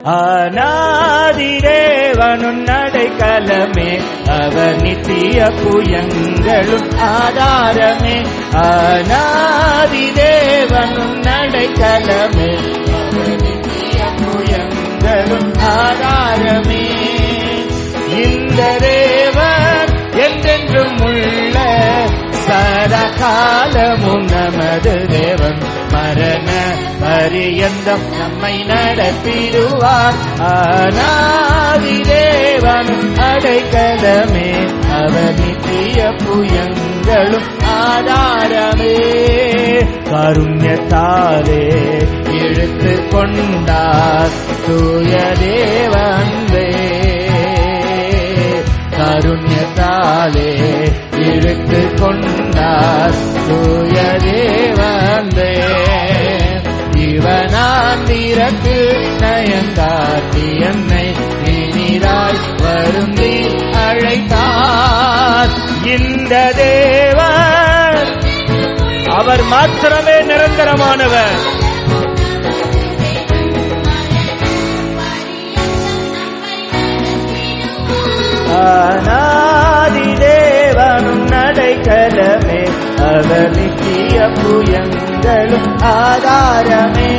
ஆனாதிதேவனும் அடைக்கலமே, அவர் நித்திய புயங்களும் ஆதாரமே. ஆனாதிதேவனும் அடைக்கலமே, அவர் நித்திய புயங்களும் ஆதாரமே. இந்த தேவன் என்றென்றும் உள்ள சதாகாலமும் நமது தேவன், மரண பரியந்தம் நம்மை நடத்திடுவார். ஆனாதிதேவனும் அடைக்கலமே, அவர் நித்திய புயங்களும் ஆதாரமே. கருண்யத்தாலே இழுத்து கொண்டார் தூய தேவனே, கருண்யத்தாலே இழுத்து கொண்டார் தூய தேவனே. இவனாந்திரத்து நயங்காட்டி என்னை இனிதாய் வருந்தி அழைத்தார். இந்த தேவன் அவர் மாத்திரமே நிரந்தரமானவர். ஆனாதிதேவனும் அடைக்கலமே, அவர் நித்திய புயங்களும் ஆதாரமே.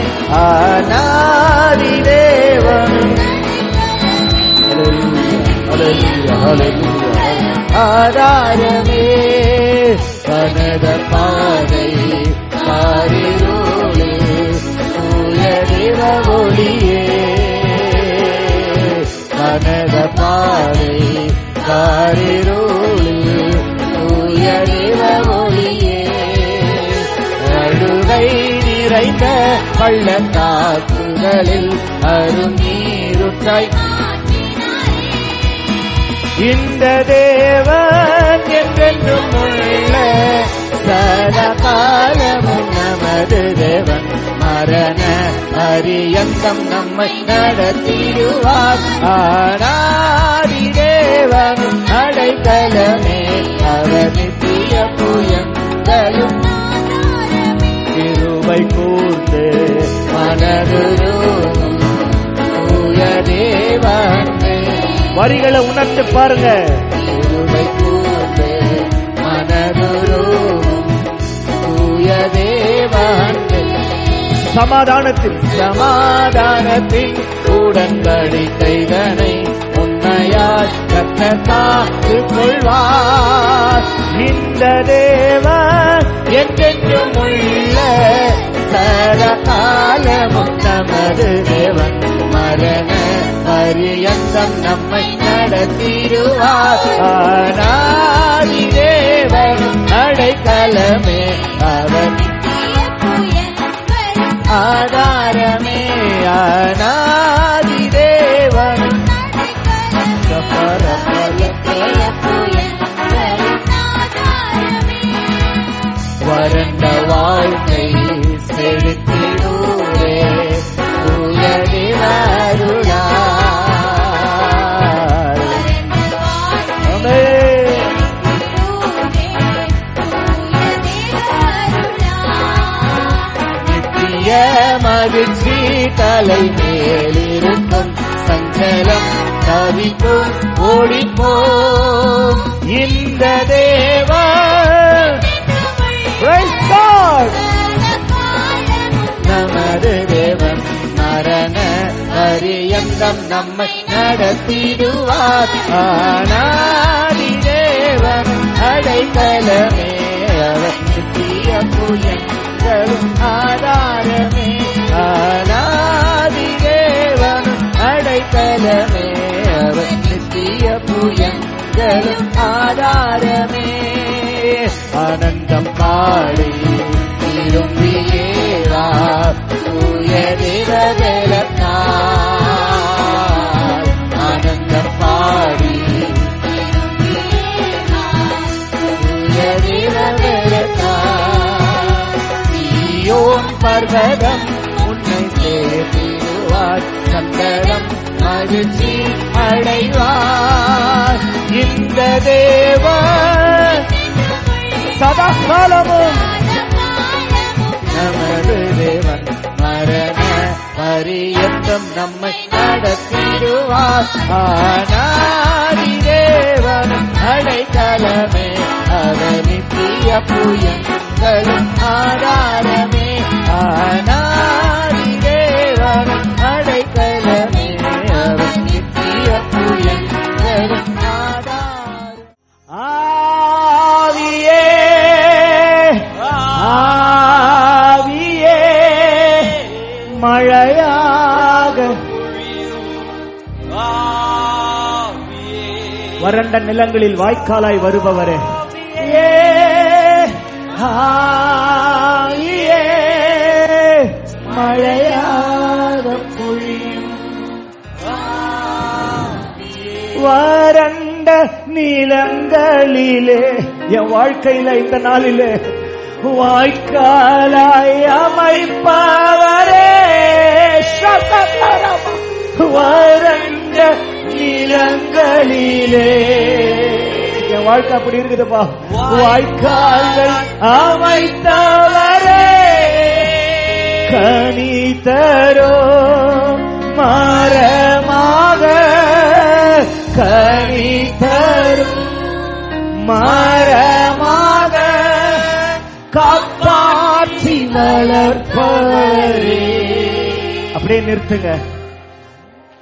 ஆனாதிதேவனும் ஆதாரமே. கனத பாதை காரிரோளே, தூய தேவ ஒளியே. கனத பாதை காரிரோளே, தூய தேவ ஒளியே. அழுகை நிறைந்த பள்ளத்தாக்குகளில் அருநீருற்றாய் இந்த தேவன் என்றென்றும் உள்ள சதாகாலமும் நமது தேவன், மரண பரியந்தம் நம்மை நடத்திடுவார். ஆனாதிதேவனும் அடைக்கலமே, அவர் நித்திய புயங்களும் கிருபை கூர்ந்து மனதுருகும் தூய தேவனே. வரிகளை உணர்ந்து பாருங்க. கிருபை கூர்ந்து மனதுருகும் தூய தேவனே. சமாதானத்தின் உடன்படிக்கைதனை உண்மையாய் கர்த்தர் காத்துக் கொள்வார். இந்த தேவன் என்றென்றும் உள்ள சதாகாலமும் நமது தேவன், மரண பரியந்தம் நம்மை நடத்திடுவார். ஆனாதிதேவனும் அடைக்கலமே, அவர் ஆதாரமே. ஆனாதிதேவனும் வறண்ட வாழ்க்கை செலுத்திடூரே, தூய தேவருளால். நித்திய மகிழ்ச்சி தலை மேலிருக்கும், சஞ்சலம் தவிக்கும் ஓடிப்போம். இந்த தேவன் நமது தேவன், மரண பரியந்தம் நம்மை நடத்திடுவார். ஆனாதிதேவன் அடைக்கலமே, அவர் நித்திய புயங்களும் ஆதாரமே. ஆனாதிதேவனும் அடைக்கலமே, அவர் நித்திய புயங்களும் ஆதாரமே. ஆனந்தம் பாடி திரும்பியேவா தூய தேவவேலத்தால். ஆனந்தம் பாடி தூய தேவவேலத்தால். சீயோன் பர்வதம் உன்னை சேர்த்திடுவார், சந்தனம் மகிழ்ச்சி அடைவார். இந்த தேவன் சதாகாலமும் நமது தேவன், மரண பரியந்த என்றும் நம்மை நடத்திடுவார். ஆனாதி தேவனும் அடைக்கலமே, அவர் நித்திய புயங்களும் ஆதாரமே. ஆனாதி தேவனும் அடைக்கலமே, அவர் நித்திய புயங்களும் ஆதாரம். ஆவியே ஆவியே மழையாக வறண்ட நிலங்களில் வாய்க்காலாய் வருபவரே, ஆவியே மழையாக பொழியும். வறண்ட நிலங்களிலே என் வாழ்க்கையில இந்த நாளிலே வாய்க்காலாய் அமைப்பவரே, வறண்ட நிலங்களிலே என் வாழ்க்கை அப்படி இருக்குதுப்பா. வாய்க்கால்கள் அமைத்தவரே, கனி தரும் மரமாக, கனி தரும் மரமாக காப்பாற்றி வளர்ப்பவரே. அப்படியே நிறுத்துங்க.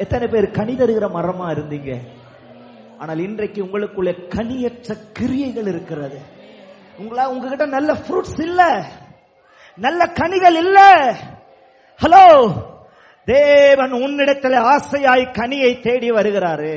எத்தனை பேர் கனி தருகிற மரமா இருந்தீங்க? ஆனால் இன்றைக்கு உங்களுக்குள்ள கனியற்ற கிரியைகள் இருக்கிறது. உங்ககிட்ட நல்ல ஃப்ரூட்ஸ் இல்ல, நல்ல கனிகள் இல்ல. ஹலோ, தேவன் உன்னிடத்தில் ஆசையாய் கனியை தேடி வருகிறாரு.